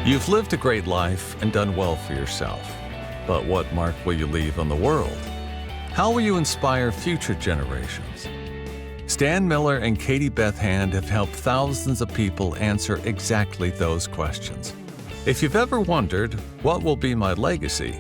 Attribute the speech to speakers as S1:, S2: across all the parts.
S1: You've lived a great life and done well for yourself. But what mark will you leave on the world? How will you inspire future generations? Stan Miller and Katie Beth Hand have helped thousands of people answer exactly those questions. If you've ever wondered, what will be my legacy?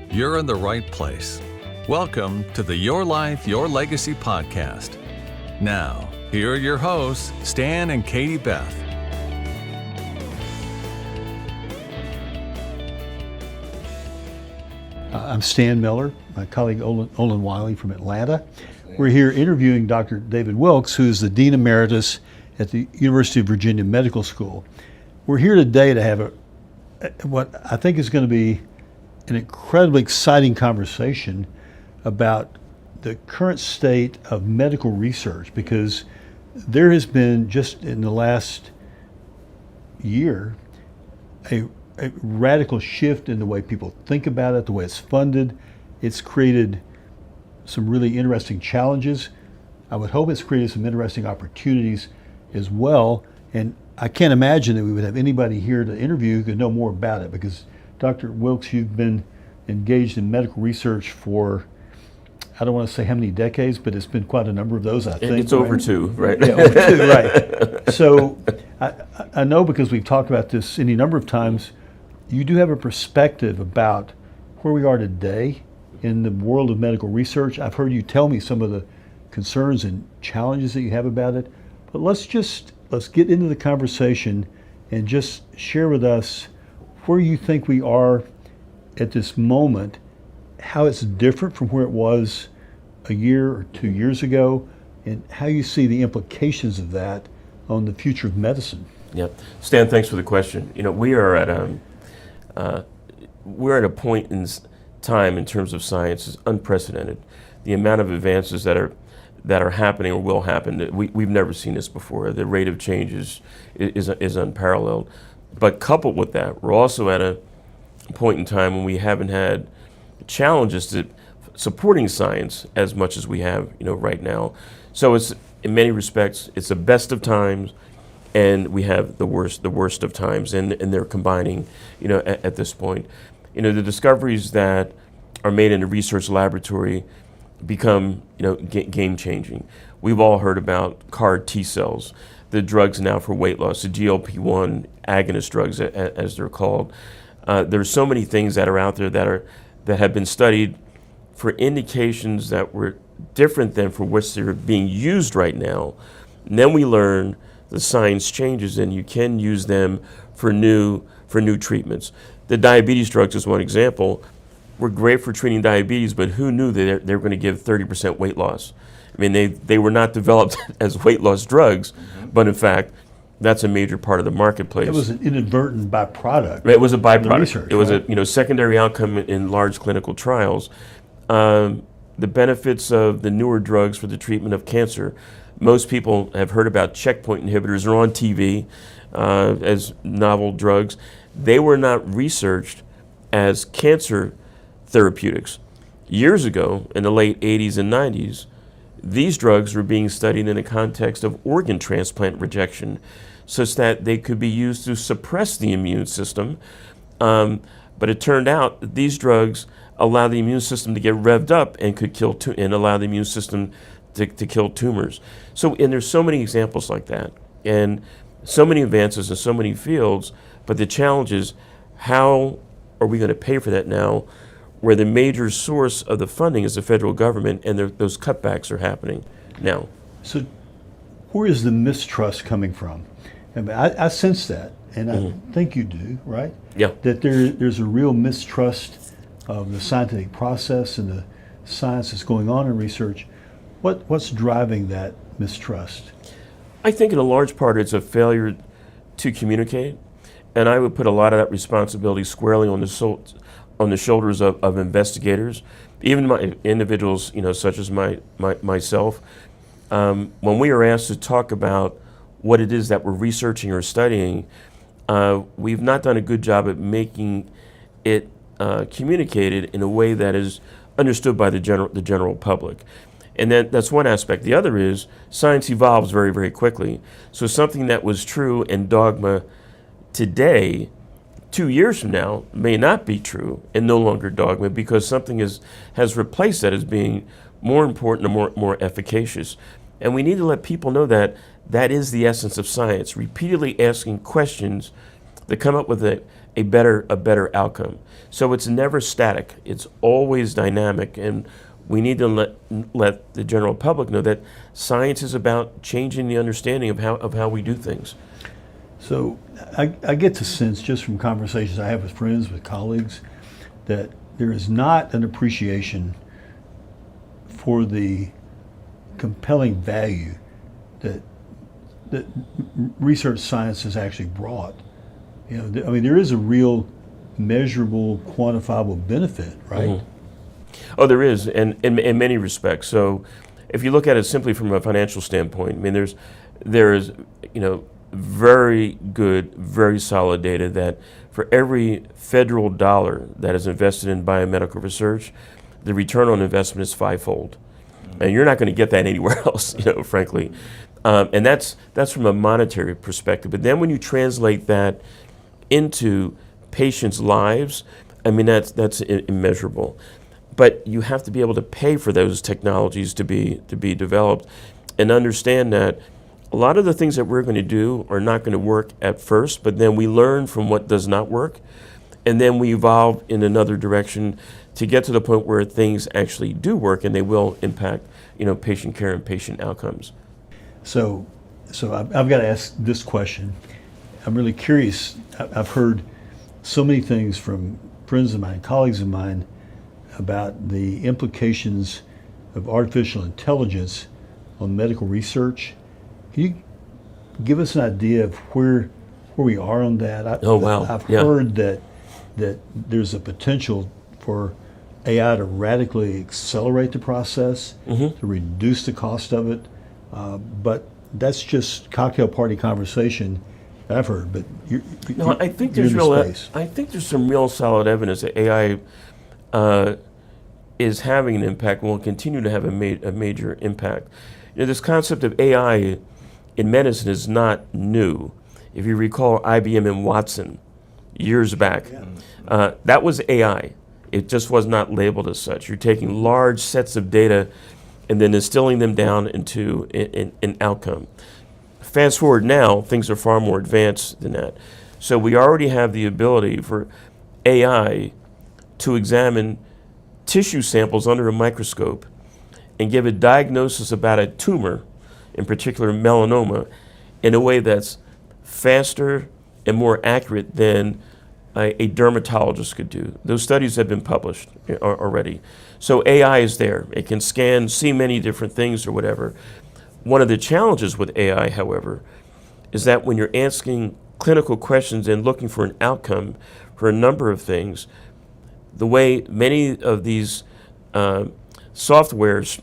S1: You're in the right place. Welcome to the Your Life, Your Legacy podcast. Now, here are your hosts, Stan and Katie Beth.
S2: I'm Stan Miller, my colleague Olin Wiley from Atlanta. We're here interviewing Dr. David Wilkes, who's the Dean Emeritus at the University of Virginia Medical School. We're here today to have what I think is going to be an incredibly exciting conversation about the current state of medical research, because there has been, just in the last year, a radical shift in the way people think about it, the way it's funded. It's created some really interesting challenges. I would hope it's created some interesting opportunities as well. And I can't imagine that we would have anybody here to interview who could know more about it, because Dr. Wilkes, you've been engaged in medical research for, I don't want to say how many decades, but it's been quite a number of those, I think.
S3: It's over two, right?
S2: Yeah, over two, right. So I know, because we've talked about this any number of times, you do have a perspective about where we are today in the world of medical research. I've heard you tell me some of the concerns and challenges that you have about it, but let's get into the conversation and just share with us where you think we are at this moment, how it's different from where it was a year or 2 years ago, and how you see the implications of that on the future of medicine.
S3: Yeah, Stan, thanks for the question. You know, we're at a point in time in terms of science is unprecedented. The amount of advances that are happening or will happen, we've never seen this before. The rate of change is unparalleled. But coupled with that, we're also at a point in time when we haven't had challenges to supporting science as much as we have, right now. So it's, in many respects, it's the best of times, and we have the worst of times, and they're combining, at this point. The discoveries that are made in a research laboratory become, game changing. We've all heard about CAR T cells, the drugs now for weight loss, the GLP-1 agonist drugs, as they're called. There's so many things that are out there that have been studied for indications that were different than for which they're being used right now. And then we learn the science changes, and you can use them for new treatments. The diabetes drugs is one example. Were great for treating diabetes, but who knew that they were going to give 30% weight loss? I mean, they were not developed as weight loss drugs, but in fact, that's a major part of the marketplace.
S2: It was an inadvertent byproduct.
S3: It was a byproduct.
S2: Research,
S3: it was a secondary outcome in large clinical trials. The benefits of the newer drugs for the treatment of cancer. Most people have heard about checkpoint inhibitors. They're on TV as novel drugs. They were not researched as cancer therapeutics. Years ago, in the late 80s and 90s, these drugs were being studied in the context of organ transplant rejection, such that they could be used to suppress the immune system. But it turned out that these drugs allow the immune system to get revved up and could kill and allow the immune system to kill tumors. So, and there's so many examples like that, and so many advances in so many fields. But the challenge is, how are we going to pay for that now, where the major source of the funding is the federal government, and those cutbacks are happening now?
S2: So where is the mistrust coming from? I mean, I sense that, and I think you do, right?
S3: Yeah.
S2: That there's a real mistrust of the scientific process and the science that's going on in research. What's driving that mistrust?
S3: I think in a large part it's a failure to communicate, and I would put a lot of that responsibility squarely on the shoulders of investigators, even my individuals, such as myself. When we are asked to talk about what it is that we're researching or studying, we've not done a good job at making it communicated in a way that is understood by the general public. And that's one aspect. The other is science evolves very, very quickly. So something that was true in dogma today 2 years from now may not be true and no longer dogma because something has replaced that as being more important and more efficacious. And we need to let people know that that is the essence of science, repeatedly asking questions that come up with a better outcome. So it's never static, it's always dynamic, and we need to let the general public know that science is about changing the understanding of how we do things.
S2: So I get the sense just from conversations I have with friends, with colleagues, that there is not an appreciation for the compelling value that research science has actually brought. You know, I mean, there is a real measurable, quantifiable benefit, right?
S3: Mm-hmm. Oh, there is, and in many respects. So if you look at it simply from a financial standpoint, I mean, there is, you know, very good, very solid data that for every federal dollar that is invested in biomedical research, the return on investment is fivefold. And you're not going to get that anywhere else, you know, frankly. And that's from a monetary perspective. But then when you translate that into patients' lives, I mean, that's immeasurable. But you have to be able to pay for those technologies to be developed and understand that a lot of the things that we're going to do are not going to work at first, but then we learn from what does not work, and then we evolve in another direction to get to the point where things actually do work and they will impact, you know, patient care and patient outcomes.
S2: So I've got to ask this question. I'm really curious. I've heard so many things from friends of mine, colleagues of mine, about the implications of artificial intelligence on medical research. Can you give us an idea of where we are on that? I've heard that there's a potential for AI to radically accelerate the process, to reduce the cost of it, but that's just cocktail party conversation I've heard. But
S3: I think there's some real solid evidence that AI is having an impact and will continue to have a major impact. You know, this concept of AI in medicine is not new. If you recall IBM and Watson years back, that was AI. It just was not labeled as such. You're taking large sets of data and then distilling them down into an outcome. Fast forward now, things are far more advanced than that. So we already have the ability for AI to examine tissue samples under a microscope and give a diagnosis about a tumor, in particular melanoma, in a way that's faster and more accurate than a dermatologist could do. Those studies have been published already. So AI is there. It can scan, see many different things or whatever. One of the challenges with AI, however, is that when you're asking clinical questions and looking for an outcome for a number of things, the way many of these softwares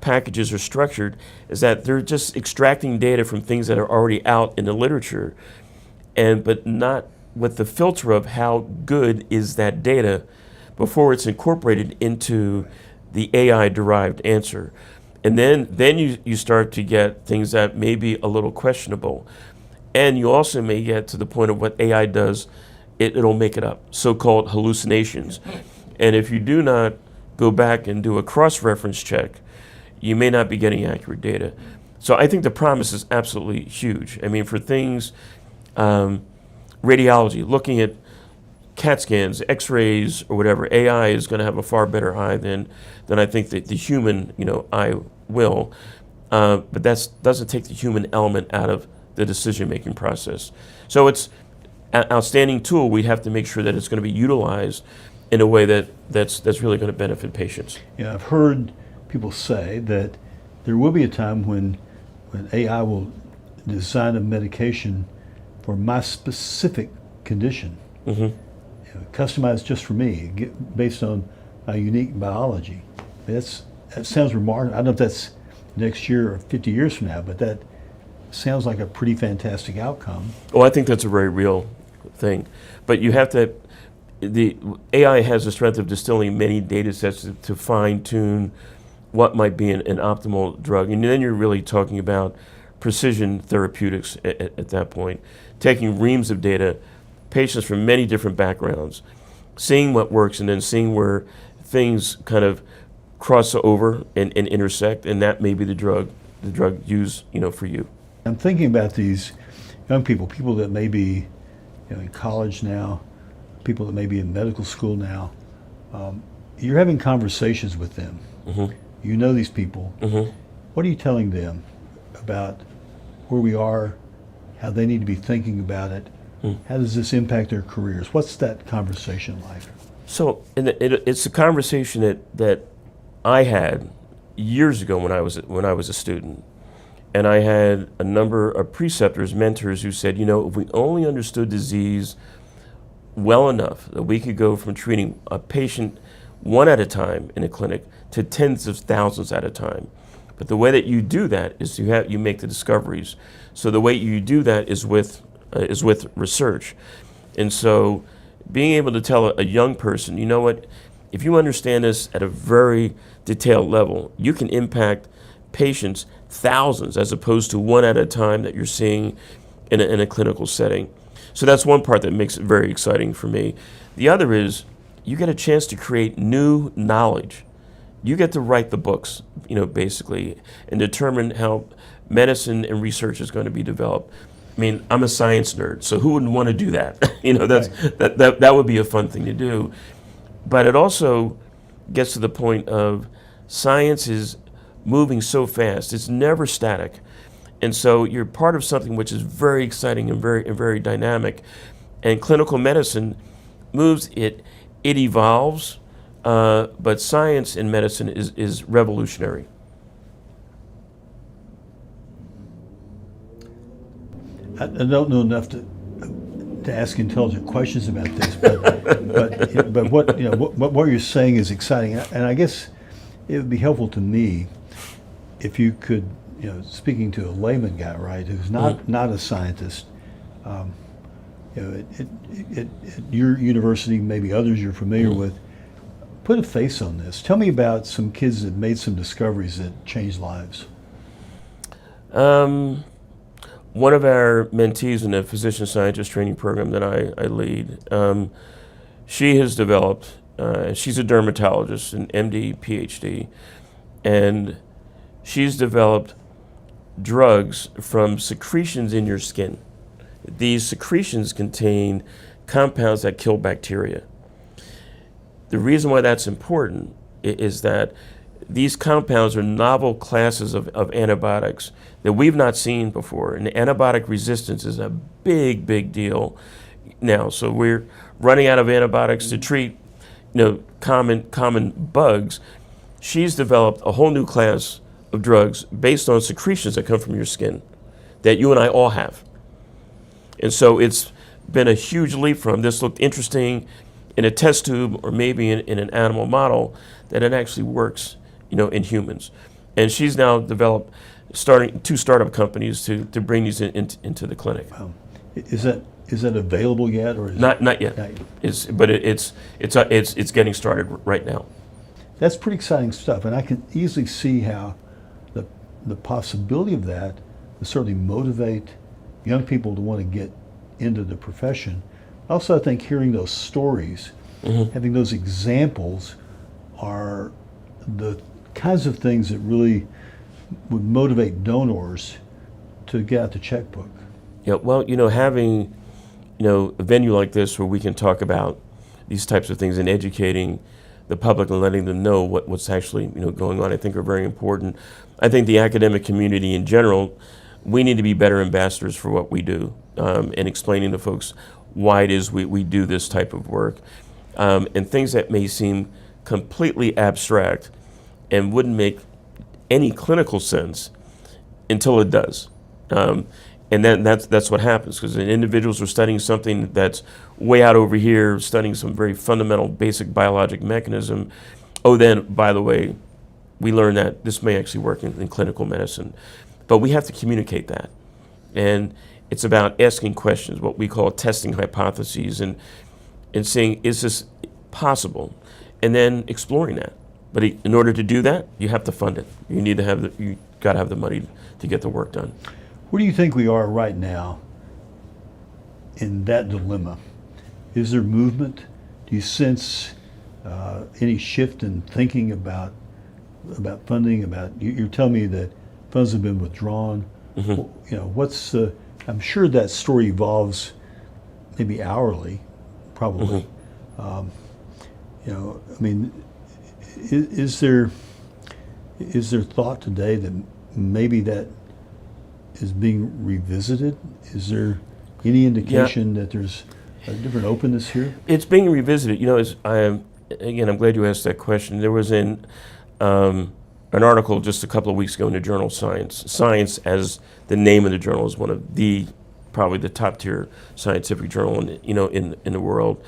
S3: packages are structured is that they're just extracting data from things that are already out in the literature, but not with the filter of how good is that data before it's incorporated into the AI-derived answer. And then you start to get things that may be a little questionable. And you also may get to the point of what AI does, it'll make it up, so-called hallucinations. And if you do not go back and do a cross-reference check, you may not be getting accurate data. So I think the promise is absolutely huge. I mean, for things, radiology, looking at CAT scans, X-rays, or whatever, AI is going to have a far better eye than I think that the human, eye will. But that doesn't take the human element out of the decision-making process. So it's an outstanding tool. We have to make sure that it's going to be utilized in a way that's really going to benefit patients.
S2: Yeah, I've heard people say that there will be a time when AI will design a medication for my specific condition, customized just for me, based on my unique biology. That sounds remarkable. I don't know if that's next year or 50 years from now, but that sounds like a pretty fantastic outcome.
S3: Oh, I think that's a very real thing. But you have to, the AI has the strength of distilling many data sets to fine-tune what might be an optimal drug. And then you're really talking about precision therapeutics at that point, taking reams of data patients from many different backgrounds, seeing what works and then seeing where things kind of cross over and intersect, and that may be the drug used, for you.
S2: I'm thinking about these young people that may be in college now, people that may be in medical school now. You're having conversations with them.
S3: Mm-hmm.
S2: You know these people.
S3: Mm-hmm.
S2: What are you telling them about where we are, how they need to be thinking about it? How does this impact their careers? What's that conversation like?
S3: So it's a conversation that I had years ago when I was a student. And I had a number of preceptors, mentors who said, if we only understood disease well enough that we could go from treating a patient one at a time in a clinic to tens of thousands at a time. But the way that you do that is you make the discoveries. So the way you do that is with research. And so being able to tell a young person, you know what, if you understand this at a very detailed level, you can impact patients thousands as opposed to one at a time that you're seeing in a clinical setting. So that's one part that makes it very exciting for me. The other is you get a chance to create new knowledge. You get to write the books, basically, and determine how medicine and research is going to be developed. I mean, I'm a science nerd, so who wouldn't want to do that? That would be a fun thing to do. But it also gets to the point of science is moving so fast. It's never static. And so you're part of something which is very exciting and very dynamic. And clinical medicine moves, it evolves, but science in medicine is revolutionary.
S2: I don't know enough to ask intelligent questions about this, but what you're saying is exciting, and I guess it would be helpful to me if you could, speaking to a layman guy, right, who's not a scientist, at your university, maybe others you're familiar with, put a face on this. Tell me about some kids that made some discoveries that changed lives.
S3: One of our mentees in the physician scientist training program that I lead, she has developed, she's a dermatologist, an MD, PhD, and she's developed drugs from secretions in your skin. These secretions contain compounds that kill bacteria. The reason why that's important is that these compounds are novel classes of antibiotics that we've not seen before. And antibiotic resistance is a big deal now. So we're running out of antibiotics to treat common bugs. She's developed a whole new class of drugs based on secretions that come from your skin that you and I all have. And so it's been a huge leap from this looked interesting in a test tube or maybe in an animal model that it actually works in humans. And she's now developed two startup companies to bring these into the clinic.
S2: Is that available yet, or is
S3: not yet? But it's getting started right now.
S2: That's pretty exciting stuff, and I can easily see how the possibility of that will certainly motivate young people to want to get into the profession. Also, I think hearing those stories, having those examples, are the kinds of things that really would motivate donors to get out the checkbook.
S3: Yeah, well, having a venue like this where we can talk about these types of things and educating the public and letting them know what's actually going on, I think are very important. I think the academic community in general, we need to be better ambassadors for what we do, and explaining to folks why it is we do this type of work, and things that may seem completely abstract and wouldn't make any clinical sense until it does. And then that's what happens, because individuals are studying something that's way out over here, studying some very fundamental basic biologic mechanism. Oh, then, by the way, we learn that this may actually work in clinical medicine. But we have to communicate that. And it's about asking questions, what we call testing hypotheses, and saying, is this possible? And then exploring that. But in order to do that, you have to fund it. You got to have the money to get the work done.
S2: Where do you think we are right now in that dilemma? Is there movement? Do you sense any shift in thinking about funding? You're telling me that funds have been withdrawn.
S3: Mm-hmm.
S2: You know, what's I'm sure that story evolves maybe hourly, probably.
S3: Mm-hmm.
S2: You know, I mean, is there thought today that maybe that is being revisited? Is there any indication that there's a different openness here?
S3: It's being revisited. You know, I'm glad you asked that question. There was an article just a couple of weeks ago in the journal Science. Science, as the name of the journal, is one of probably the top tier scientific journal in the world.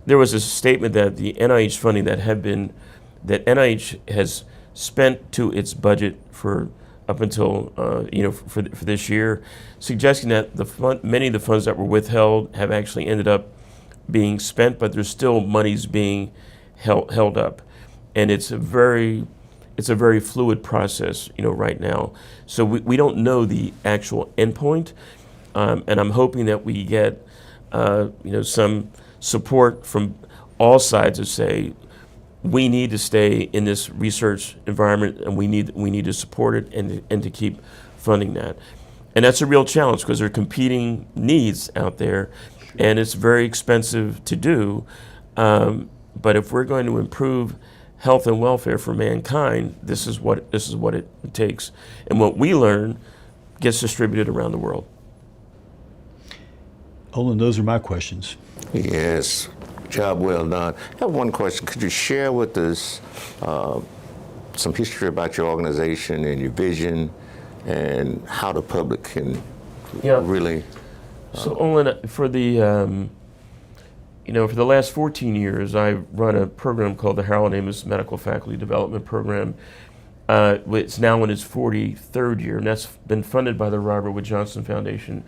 S3: There was a statement that the NIH funding that NIH has spent to its budget for up until for this year, suggesting that many of the funds that were withheld have actually ended up being spent, but there's still monies being held up, and it's a very fluid process, right now. So we don't know the actual endpoint, and I'm hoping that we get some support from all sides to say we need to stay in this research environment, and we need to support it and to keep funding that. And that's a real challenge because there are competing needs out there, and it's very expensive to do. But if we're going to improve health and welfare for mankind, this is what it takes. And what we learn gets distributed around the world.
S2: Olin, those are my questions.
S4: Yes, job well done. I have one question. Could you share with us some history about your organization and your vision and how the public can really...
S3: So Olin, for the last 14 years, I've run a program called the Harold Amos Medical Faculty Development Program. It's now in its 43rd year, and that's been funded by the Robert Wood Johnson Foundation.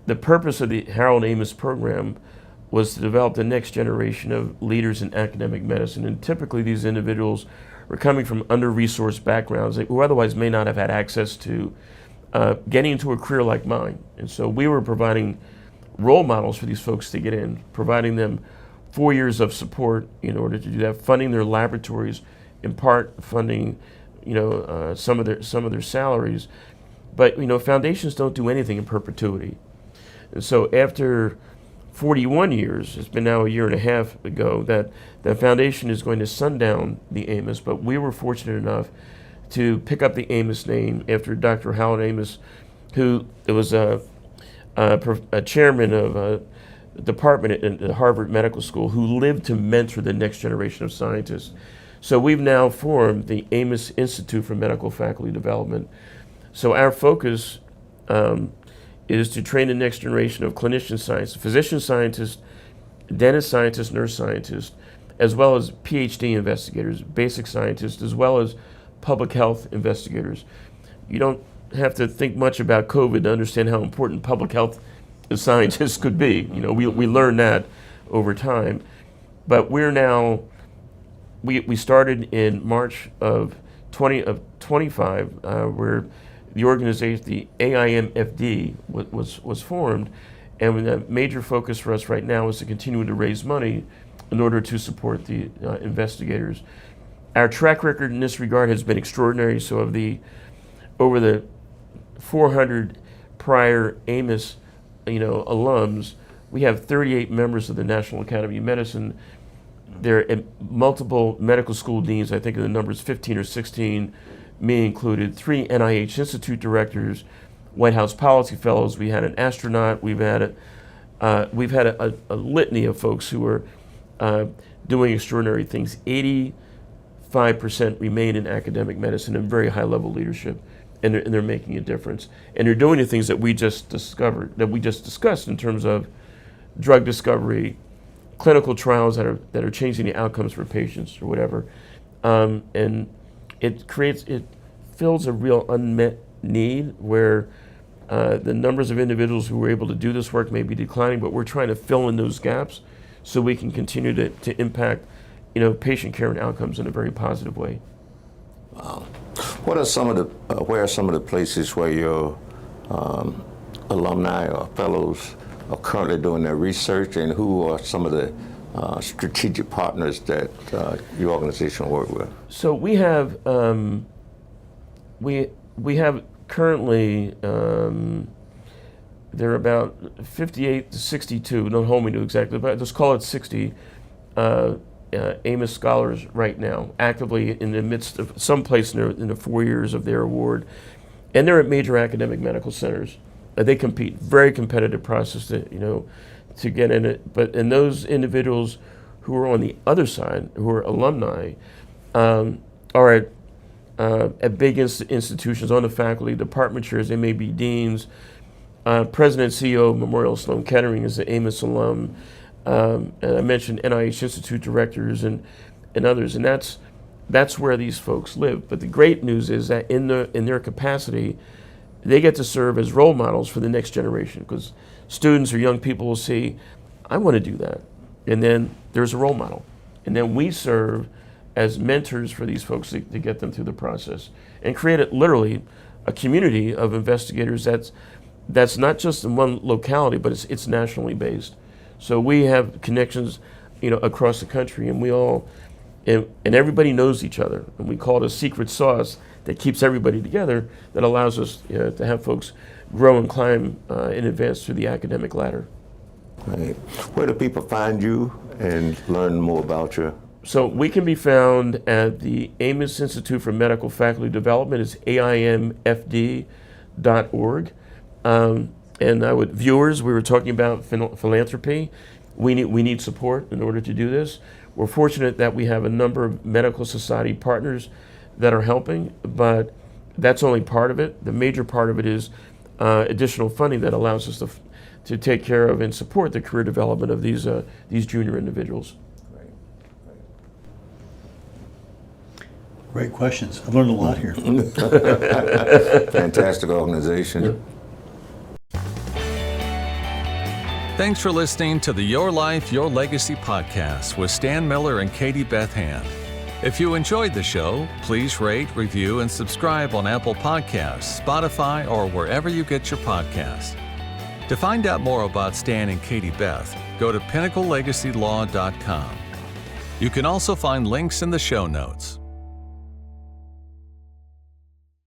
S3: The purpose of the Harold Amos program was to develop the next generation of leaders in academic medicine, and typically these individuals were coming from under-resourced backgrounds who otherwise may not have had access to getting into a career like mine. And so we were providing role models for these folks to get in, providing them 4 years of support in order to do that, funding their laboratories, in part funding, some of their salaries. But foundations don't do anything in perpetuity. And so after 41 years, it's been now a year and a half ago, that the foundation is going to sundown the Amos, but we were fortunate enough to pick up the Amos name after Dr. Howard Amos, who was a chairman of a department at the Harvard Medical School, who lived to mentor the next generation of scientists. So we've now formed the Amos Institute for Medical Faculty Development. So our focus is to train the next generation of clinician scientists, physician scientists, dentist scientists, nurse scientists, as well as PhD investigators, basic scientists, as well as public health investigators. You don't have to think much about COVID to understand how important public health scientists could be. We learned that over time. But we're now, we started in March of 25, where the organization, the AIMFD, was formed, and the major focus for us right now is to continue to raise money in order to support the investigators. Our track record in this regard has been extraordinary. So over the 400 prior Amos, alums, we have 38 members of the National Academy of Medicine. There are multiple medical school deans. I think the number is 15 or 16. Me included, 3 NIH Institute directors, White House policy fellows. We had an astronaut. We've had a litany of folks who are doing extraordinary things. 85% remain in academic medicine and very high level leadership, and they're making a difference. And they're doing the things that we just discussed in terms of drug discovery, clinical trials that are changing the outcomes for patients or whatever, and it fills a real unmet need where the numbers of individuals who were able to do this work may be declining, but we're trying to fill in those gaps so we can continue to impact patient care and outcomes in a very positive way.
S4: Wow. Where are some of the places where your alumni or fellows are currently doing their research, and who are some of the strategic partners that your organization work with?
S3: So we have we have currently there are about 58 to 62. Don't hold me to exactly, but let's call it 60 Amos scholars right now, actively in the midst of some place in the 4 years of their award, and they're at major academic medical centers. They compete, very competitive process to get in it. But in those individuals who are on the other side, who are alumni, are at big institutions on the faculty, department chairs. They may be deans. President and CEO of Memorial Sloan Kettering is the Amos alum. And I mentioned NIH Institute directors and others, and that's where these folks live. But the great news is that in their capacity, they get to serve as role models for the next generation, because students or young people will see, I want to do that. And then there's a role model. And then we serve as mentors for these folks to get them through the process and create literally a community of investigators that's not just in one locality, but it's nationally based. So we have connections, across the country, and we all, and everybody knows each other. And we call it a secret sauce that keeps everybody together, that allows us to have folks grow and climb and advance through the academic ladder.
S4: Right. Where do people find you and learn more about you?
S3: So we can be found at the Amos Institute for Medical Faculty Development. It's aimfd.org. And viewers, we were talking about philanthropy. We need support in order to do this. We're fortunate that we have a number of medical society partners that are helping, but that's only part of it. The major part of it is additional funding that allows us to take care of and support the career development of these junior individuals.
S2: Great questions. I've learned a lot here.
S4: Fantastic organization.
S1: Thanks for listening to the Your Life, Your Legacy podcast with Stan Miller and Katie Beth Hand. If you enjoyed the show, please rate, review, and subscribe on Apple Podcasts, Spotify, or wherever you get your podcasts. To find out more about Stan and Katie Beth, go to pinnaclelegacylaw.com. You can also find links in the show notes.